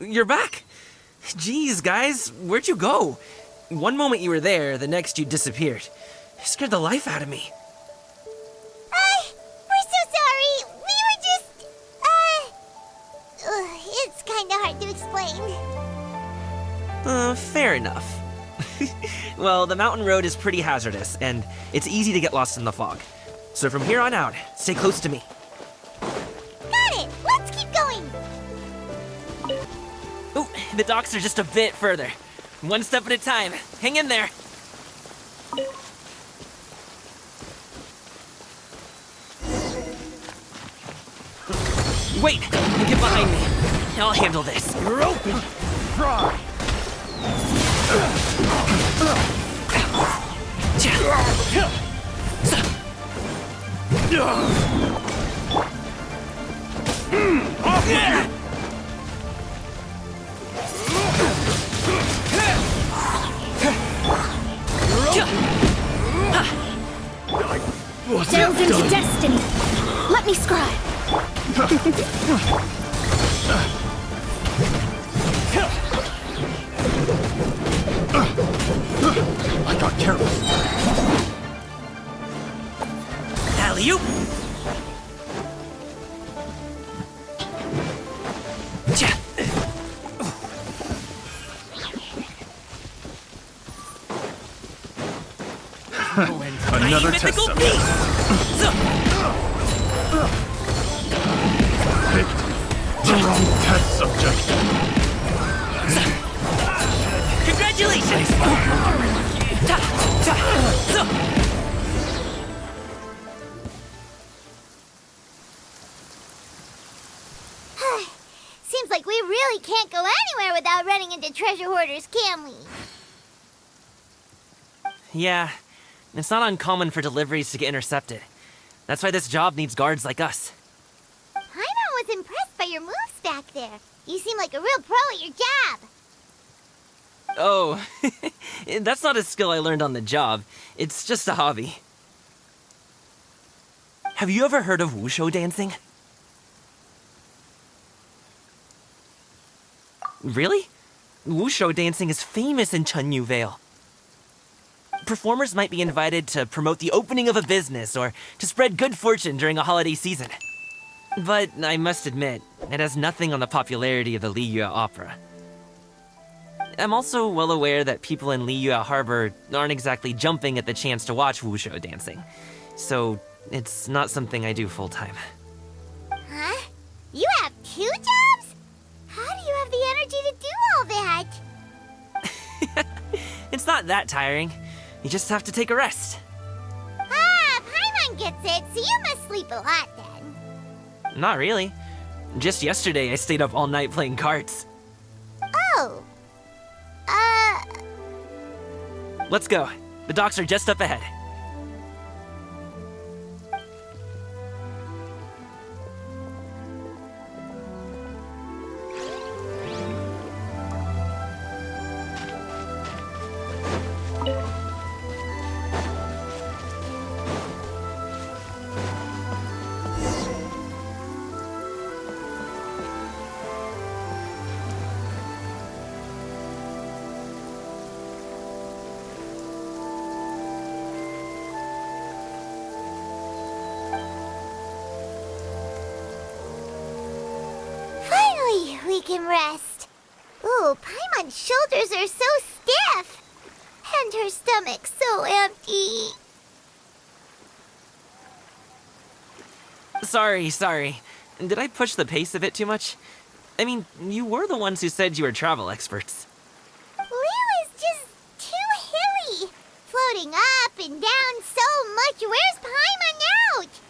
you're back. Jeez, guys, where'd you go? One moment you were there, the next you disappeared. You scared the life out of me. We're so sorry. We were just, it's kinda hard to explain. Fair enough. Well, the mountain road is pretty hazardous, and it's easy to get lost in the fog. So from here on out, stay close to me. Got it! Let's keep going! Ooh, the docks are just a bit further. One step at a time. Hang in there. Wait! Get behind me. I'll handle this. You're open! Try! Delve into destiny. Let me scribe. I got careless. Alley-oop! Another test subject. Picked the wrong test subject. Congratulations! Seems like we really can't go anywhere without running into treasure hoarders, can we? Yeah, it's not uncommon for deliveries to get intercepted. That's why this job needs guards like us. Paimon was impressed by your moves back there. You seem like a real pro at your job. Oh, that's not a skill I learned on the job. It's just a hobby. Have you ever heard of wushu dancing? Really? Wushu dancing is famous in Chunyu Vale. Performers might be invited to promote the opening of a business or to spread good fortune during a holiday season. But I must admit, it has nothing on the popularity of the Liyue opera. I'm also well aware that people in Liyue Harbor aren't exactly jumping at the chance to watch wushu dancing. So it's not something I do full-time. Huh? You have 2 jobs? How do you have the energy to do all that? It's not that tiring. You just have to take a rest. Ah, Paimon gets it, so you must sleep a lot then. Not really. Just yesterday I stayed up all night playing cards. Oh. Let's go. The docks are just up ahead. Finally, we can rest. Ooh, Paimon's shoulders are so stiff. And her stomach so empty. Sorry. Did I push the pace a bit too much? I mean, you were the ones who said you were travel experts. Liyue is just too hilly. Floating up and down so much. Where's Paimon out?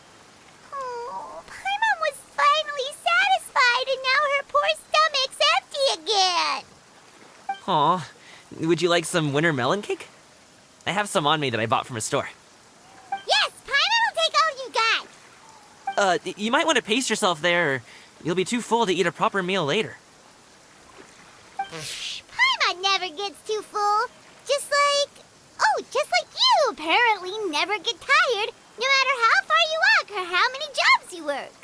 Oh, Paimon was finally satisfied and now her poor stomach's empty again. Aw, would you like some winter melon cake? I have some on me that I bought from a store. Yes, Paimon will take all you got. You might want to pace yourself there, or you'll be too full to eat a proper meal later. Paimon never gets too full. Just like you apparently never get tired, no matter how far you walk or how many jobs you work.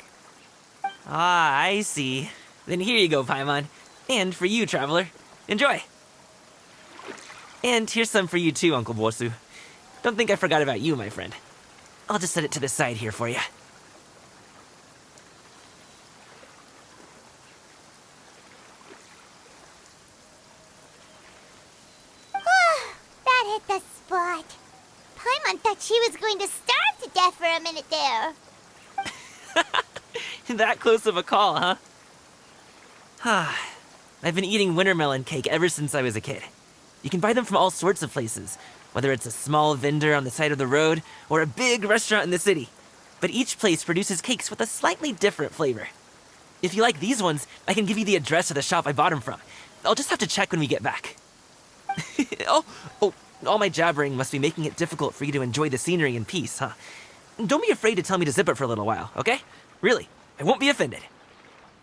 Ah, I see. Then here you go, Paimon. And for you, traveler. Enjoy. And here's some for you too, Uncle Bosu. Don't think I forgot about you, my friend. I'll just set it to the side here for you. That hit the spot. Paimon thought she was going to starve to death for a minute there. That close of a call, huh? I've been eating winter melon cake ever since I was a kid. You can buy them from all sorts of places, whether it's a small vendor on the side of the road or a big restaurant in the city. But each place produces cakes with a slightly different flavor. If you like these ones, I can give you the address of the shop I bought them from. I'll just have to check when we get back. Oh, all my jabbering must be making it difficult for you to enjoy the scenery in peace, huh? Don't be afraid to tell me to zip it for a little while, okay? Really, I won't be offended.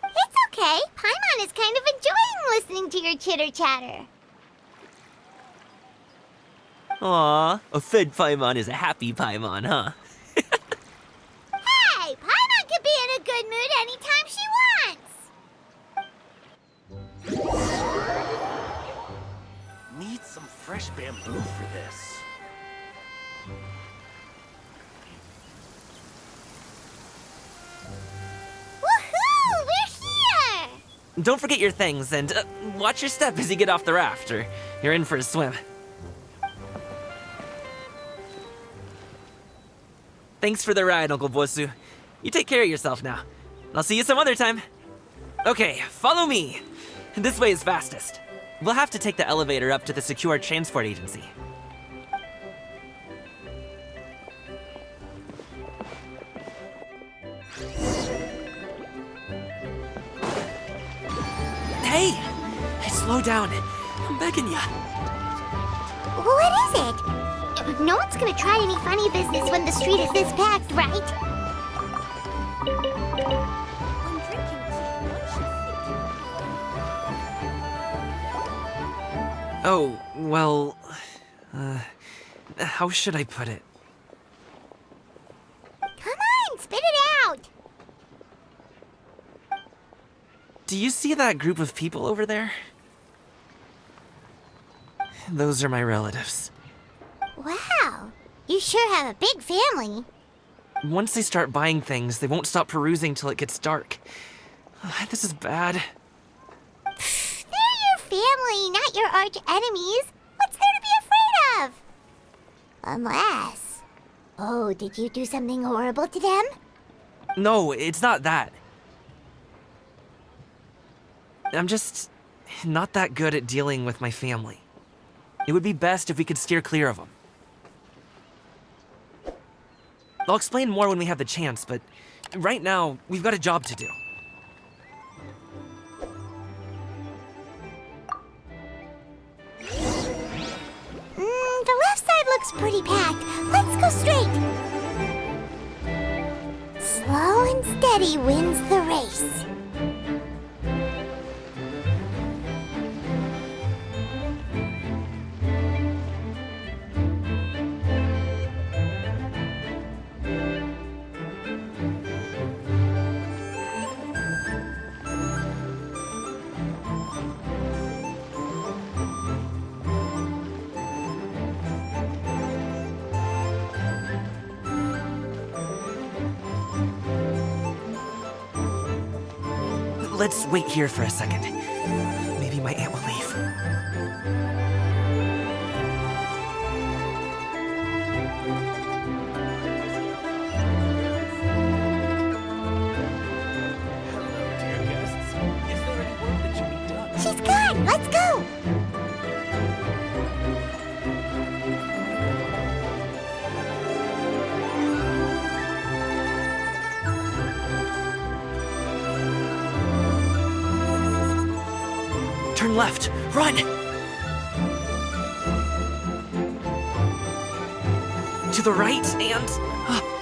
It's okay. Paimon is kind of enjoying listening to your chitter-chatter. Aw, a fed Paimon is a happy Paimon, huh? Hey, Paimon can be in a good mood anytime she wants. Need some fresh bamboo for this. Woohoo! We're here! Don't forget your things, and watch your step as you get off the raft, or you're in for a swim. Thanks for the ride, Uncle Bosu. You take care of yourself now. I'll see you some other time. Okay, follow me. This way is fastest. We'll have to take the elevator up to the secure transport agency. Hey! Slow down. I'm begging ya. What is it? No one's gonna try any funny business when the street is this packed, right? Oh, well... how should I put it? Come on, spit it out! Do you see that group of people over there? Those are my relatives. Wow, you sure have a big family. Once they start buying things, they won't stop perusing till it gets dark. This is bad. They're your family, not your arch enemies. What's there to be afraid of? Unless... Oh, did you do something horrible to them? No, it's not that. I'm just not that good at dealing with my family. It would be best if we could steer clear of them. I'll explain more when we have the chance, but right now, we've got a job to do. The left side looks pretty packed. Let's go straight. Slow and steady wins the race. Let's wait here for a second. Maybe my aunt will leave. She's gone. Let's go. Turn left. Run! To the right and...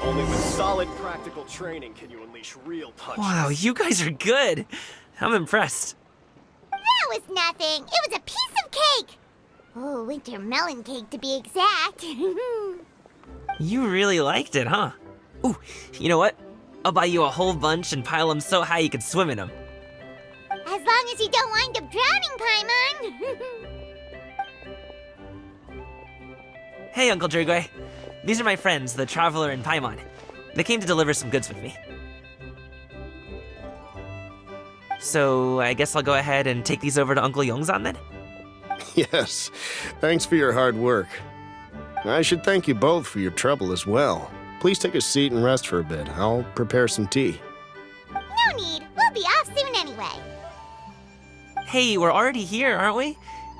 Only with solid practical training can you unleash real punches. Wow, you guys are good. I'm impressed. That was nothing. It was a piece of cake. Oh, winter melon cake to be exact. You really liked it, huh? Ooh, you know what? I'll buy you a whole bunch and pile them so high you could swim in them. As long long as you don't wind up drowning, Paimon. Hey, Uncle Jirgwe. These are my friends, the Traveler and Paimon. They came to deliver some goods with me. So, I guess I'll go ahead and take these over to Uncle Yongzan then? Yes, thanks for your hard work. I should thank you both for your trouble as well. Please take a seat and rest for a bit. I'll prepare some tea. No need. We'll be off soon anyway. Hey, we're already here, aren't we?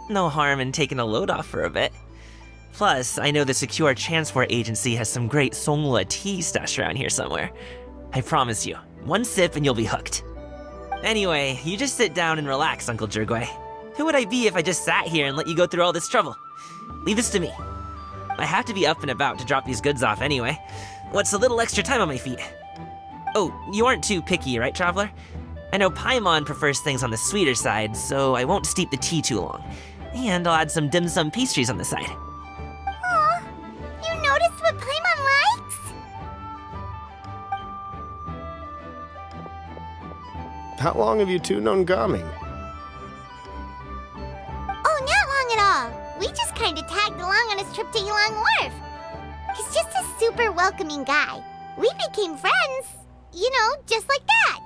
No harm in taking a load off for a bit. Plus, I know the Secure Transport Agency has some great Songhua tea stashed around here somewhere. I promise you, one sip and you'll be hooked. Anyway, you just sit down and relax, Uncle Jirgwe. Who would I be if I just sat here and let you go through all this trouble? Leave this to me. I have to be up and about to drop these goods off anyway. What's a little extra time on my feet? Oh, you aren't too picky, right, Traveler? I know Paimon prefers things on the sweeter side, so I won't steep the tea too long. And I'll add some dim sum pastries on the side. Aw, you noticed what Paimon likes? How long have you two known Gaming? Oh, not long at all. We just kind of tagged along on his trip to Yulong Wharf. He's just a super welcoming guy. We became friends, you know, just like that.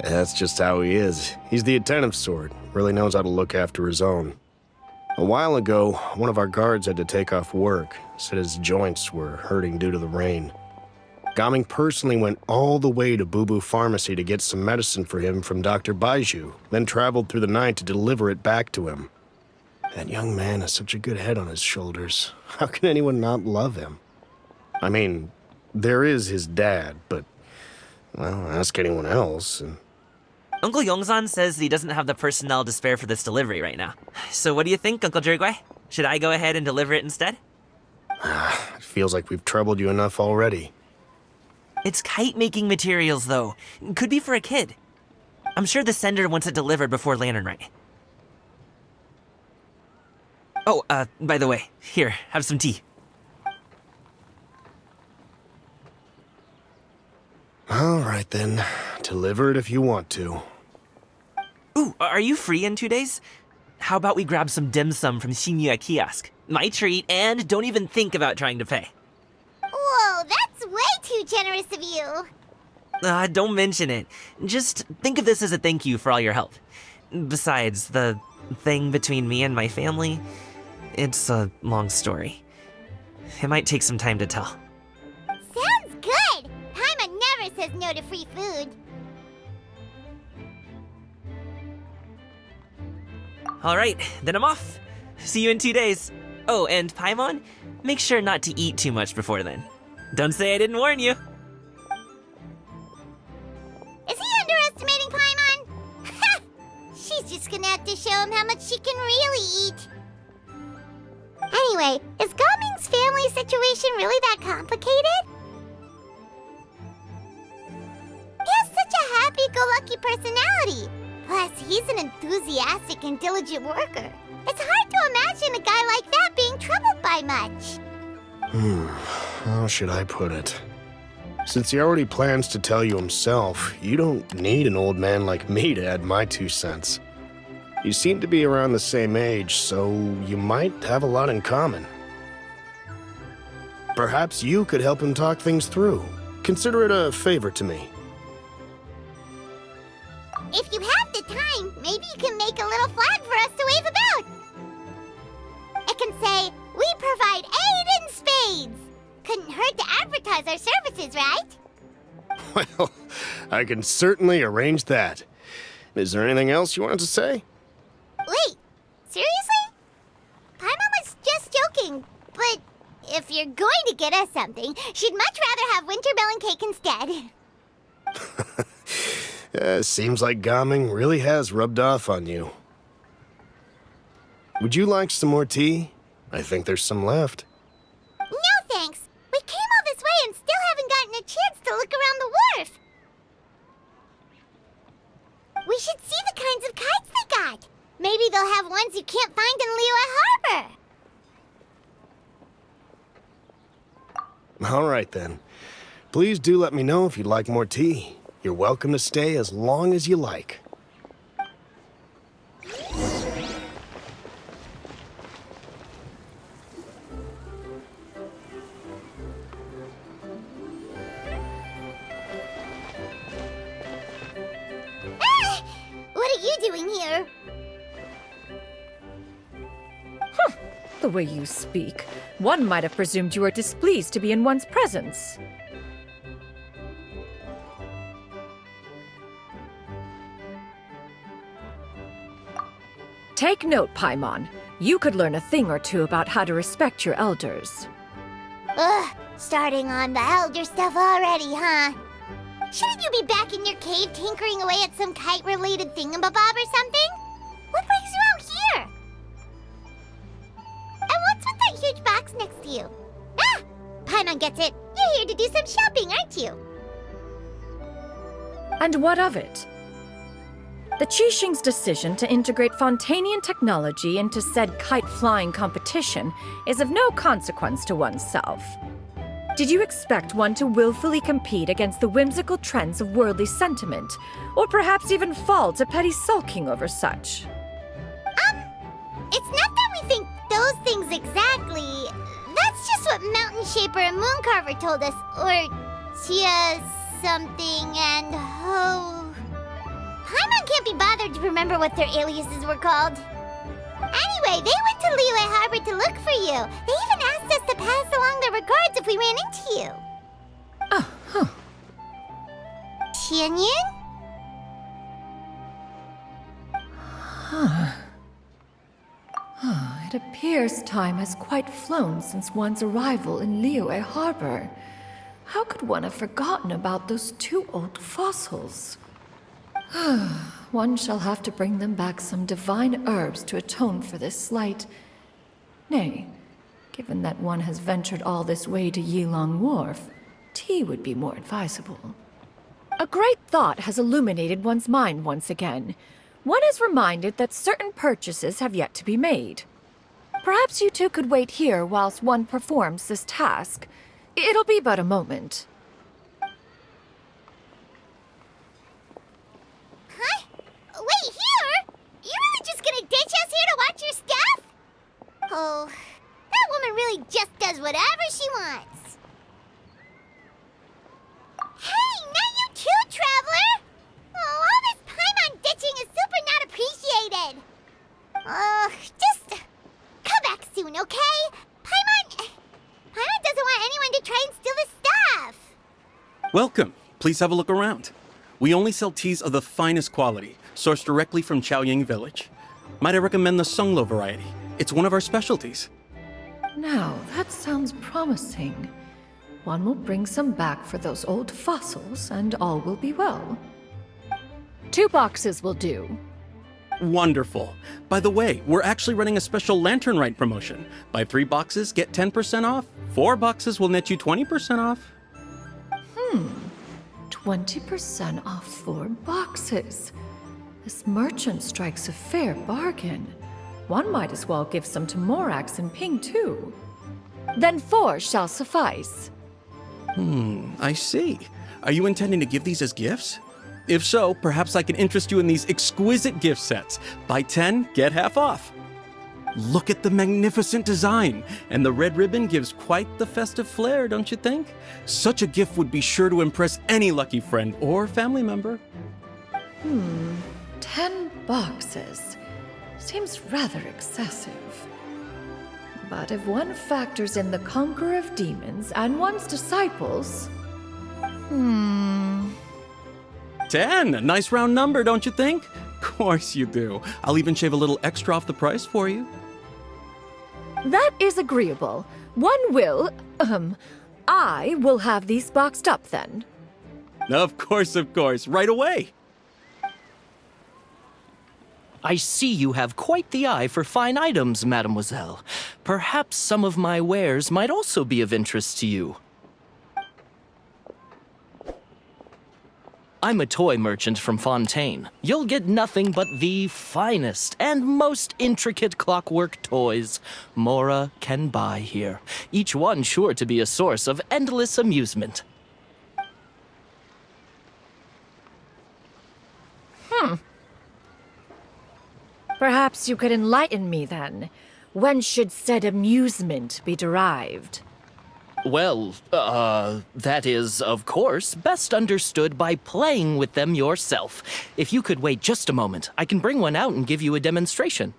That's just how he is. He's the attentive sort, really knows how to look after his own. A while ago, one of our guards had to take off work, said his joints were hurting due to the rain. Gaming personally went all the way to Boo Boo Pharmacy to get some medicine for him from Dr. Baiju, then traveled through the night to deliver it back to him. That young man has such a good head on his shoulders. How can anyone not love him? I mean, there is his dad, but, well, ask anyone else. Uncle Yongzan says he doesn't have the personnel to spare for this delivery right now. So what do you think, Uncle Jirgwe? Should I go ahead and deliver it instead? It feels like we've troubled you enough already. It's kite-making materials, though. Could be for a kid. I'm sure the sender wants it delivered before Lantern Rite. Oh, by the way, here, have some tea. All right, then. Deliver it if you want to. Ooh, are you free in 2 days? How about we grab some dim sum from Shinya Kiosk? My treat, and don't even think about trying to pay. Whoa, that's way too generous of you. Don't mention it. Just think of this as a thank you for all your help. Besides, the thing between me and my family, it's a long story. It might take some time to tell. Sounds good. Paimon never says no to free food. All right, then I'm off. See you in 2 days. Oh, and Paimon, make sure not to eat too much before then. Don't say I didn't warn you. Is he underestimating Paimon? Ha! She's just gonna have to show him how much she can really eat. Anyway, is Gaming's family situation really that complicated? He has such a happy-go-lucky personality. Plus, he's an enthusiastic and diligent worker. It's hard to imagine a guy like that being troubled by much. How should I put it? Since he already plans to tell you himself, you don't need an old man like me to add my 2 cents. You seem to be around the same age, so you might have a lot in common. Perhaps you could help him talk things through. Consider it a favor to me. If you have the time, maybe you can make a little flag for us to wave about. It can say, "We provide aid in spades." Couldn't hurt to advertise our services, right? Well, I can certainly arrange that. Is there anything else you wanted to say? Wait, seriously? Paimon was just joking, but if you're going to get us something, she'd much rather have wintermelon cake instead. Seems like Gaming really has rubbed off on you. Would you like some more tea? I think there's some left. No thanks. We came all this way and still haven't gotten a chance to look around the wharf. We should see the kinds of kites they got. Maybe they'll have ones you can't find in Liyue Harbor. All right, then. Please do let me know if you'd like more tea. You're welcome to stay as long as you like. What are you doing here? The way you speak, one might have presumed you were displeased to be in one's presence. Take note, Paimon. You could learn a thing or two about how to respect your elders. Ugh, starting on the elder stuff already, huh? Shouldn't you be back in your cave tinkering away at some kite-related thingamabob or something? What brings you out here? And what's with that huge box next to you? Ah! Paimon gets it. You're here to do some shopping, aren't you? And what of it? The Qixing's decision to integrate Fontanian technology into said kite-flying competition is of no consequence to oneself. Did you expect one to willfully compete against the whimsical trends of worldly sentiment, or perhaps even fall to petty sulking over such? It's not that we think those things exactly. That's just what Mountain Shaper and Mooncarver told us, or Chia something and Ho. Paimon can't be bothered to remember what their aliases were called. Anyway, they went to Liyue Harbor to look for you. They even asked us to pass along their regards if we ran into you. Oh, huh. Tianyun? It appears time has quite flown since one's arrival in Liyue Harbor. How could one have forgotten about those two old fossils? One shall have to bring them back some divine herbs to atone for this slight. Nay, given that one has ventured all this way to Yilong Wharf, tea would be more advisable. A great thought has illuminated one's mind once again. One is reminded that certain purchases have yet to be made. Perhaps you two could wait here whilst one performs this task. It'll be but a moment. Huh? Wait, here? You're really just gonna ditch us here to watch your stuff? Oh, that woman really just does whatever she wants. Hey, not you too, Traveler! Oh, all this Paimon ditching is super not appreciated. Just come back soon, okay? Paimon doesn't want anyone to try and steal his stuff. Welcome. Please have a look around. We only sell teas of the finest quality, sourced directly from Chaoying Village. Might I recommend the Sunglo variety? It's one of our specialties. Now, that sounds promising. One will bring some back for those old fossils, and all will be well. 2 boxes will do. Wonderful. By the way, we're actually running a special Lantern Rite promotion. Buy 3 boxes, get 10% off. 4 boxes will net you 20% off. 20% off 4 boxes. This merchant strikes a fair bargain. One might as well give some to Morax and Ping, too. Then 4 shall suffice. I see. Are you intending to give these as gifts? If so, perhaps I can interest you in these exquisite gift sets. Buy 10, get half off. Look at the magnificent design, and the red ribbon gives quite the festive flair, don't you think? Such a gift would be sure to impress any lucky friend or family member. 10 boxes. Seems rather excessive. But if one factors in the conqueror of demons and one's disciples... 10, a nice round number, don't you think? Of course you do. I'll even shave a little extra off the price for you. That is agreeable. I will have these boxed up then. Of course, right away. I see you have quite the eye for fine items, mademoiselle. Perhaps some of my wares might also be of interest to you. I'm a toy merchant from Fontaine. You'll get nothing but the finest and most intricate clockwork toys Mora can buy here. Each one sure to be a source of endless amusement. Perhaps you could enlighten me then. When should said amusement be derived? Well, that is, of course, best understood by playing with them yourself. If you could wait just a moment, I can bring one out and give you a demonstration.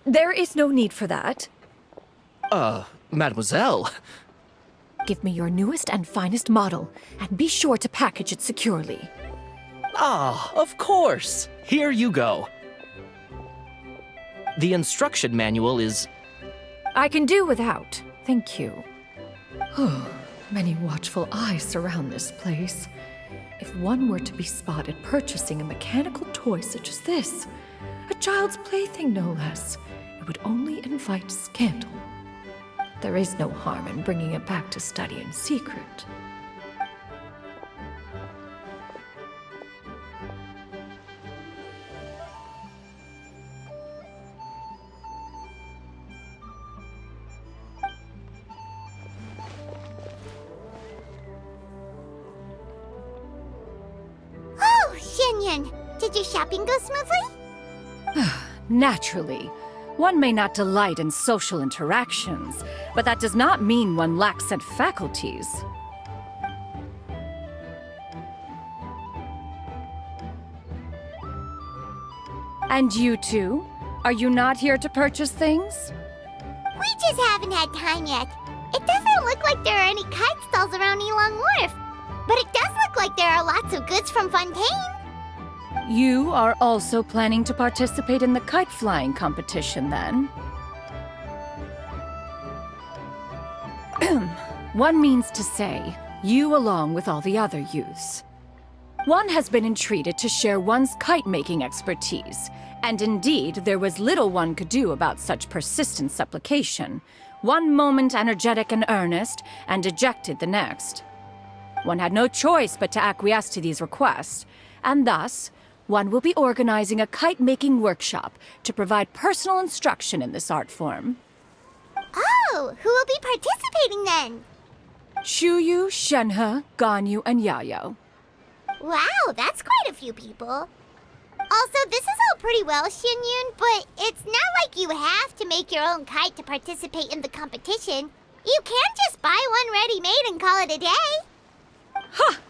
There is no need for that. Mademoiselle. Give me your newest and finest model, and be sure to package it securely. Ah, of course. Here you go. The instruction manual is... I can do without, thank you. Many watchful eyes surround this place. If one were to be spotted purchasing a mechanical toy such as this, a child's plaything no less, it would only invite scandal. There is no harm in bringing it back to study in secret. Oh, Xianyun, did your shopping go smoothly? Naturally. One may not delight in social interactions, but that does not mean one lacks said faculties. And you two? Are you not here to purchase things? We just haven't had time yet. It doesn't look like there are any kite stalls around Elong Wharf, but it does look like there are lots of goods from Fontaine. You are also planning to participate in the kite flying competition, then? One means to say, you along with all the other youths. One has been entreated to share one's kite-making expertise, and indeed there was little one could do about such persistent supplication. One moment energetic and earnest, and dejected the next. One had no choice but to acquiesce to these requests, and thus, one will be organizing a kite-making workshop to provide personal instruction in this art form. Oh, who will be participating then? Shuyu, Shenhe, Ganyu, and Yayo. Wow, that's quite a few people. Also, this is all pretty well, Xianyun, but it's not like you have to make your own kite to participate in the competition. You can just buy one ready-made and call it a day. Ha!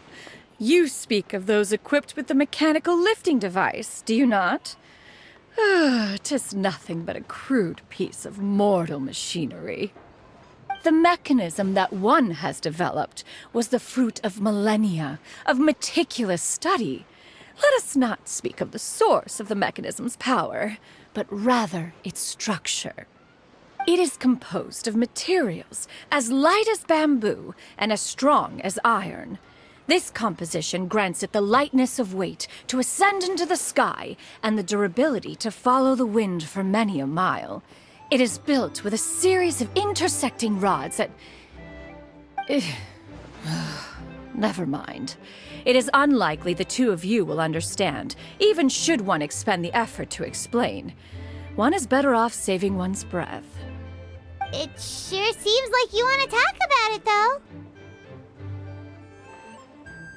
You speak of those equipped with the mechanical lifting device, do you not? 'Tis nothing but a crude piece of mortal machinery. The mechanism that one has developed was the fruit of millennia of meticulous study. Let us not speak of the source of the mechanism's power, but rather its structure. It is composed of materials as light as bamboo and as strong as iron. This composition grants it the lightness of weight to ascend into the sky and the durability to follow the wind for many a mile. It is built with a series of intersecting rods that... Never mind. It is unlikely the two of you will understand, even should one expend the effort to explain. One is better off saving one's breath. It sure seems like you want to talk about it, though.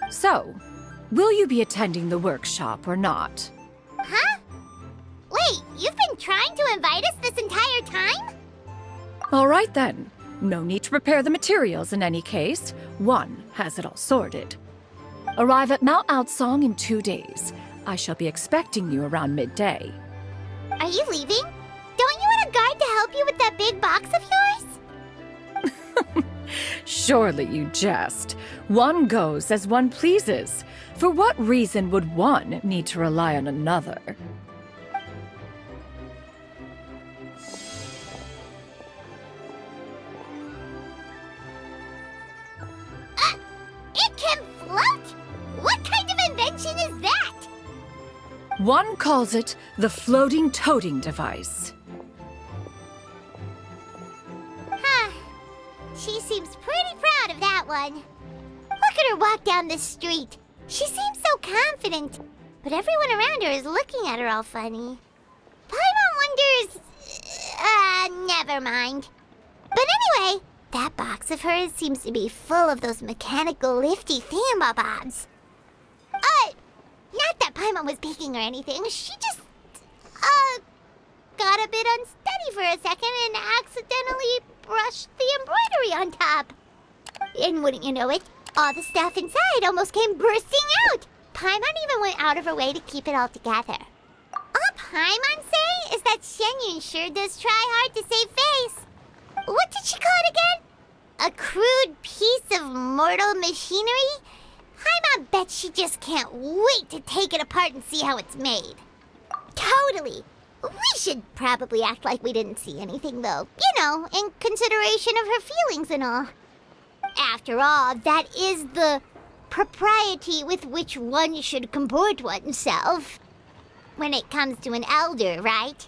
So, will you be attending the workshop or not? Huh? Wait, you've been trying to invite us this entire time? All right then. No need to prepare the materials in any case. One has it all sorted. Arrive at Mount Outsong in 2 days. I shall be expecting you around midday. Are you leaving? Don't you want a guard to help you with that big box of yours? Surely you jest. One goes as one pleases. For what reason would one need to rely on another? It can float? What kind of invention is that? One calls it the floating toting device. Huh. She seems pretty proud of that one. Look at her walk down the street. She seems so confident, but everyone around her is looking at her all funny. Paimon wonders... never mind. But anyway, That box of hers seems to be full of those mechanical lifty thingamabobs. Not that Paimon was peeking or anything. She just, got a bit unsteady for a second and accidentally brushed the embroidery on top. And wouldn't you know it, all the stuff inside almost came bursting out. Paimon even went out of her way to keep it all together. All Paimon say is that Shenyun sure does try hard to save face. What did she call it again? A crude piece of mortal machinery? Paimon bet she just can't wait to take it apart and see how it's made. Totally. We should probably act like we didn't see anything, though. You know, in consideration of her feelings and all. After all, that is the propriety with which one should comport oneself. When it comes to an elder, right?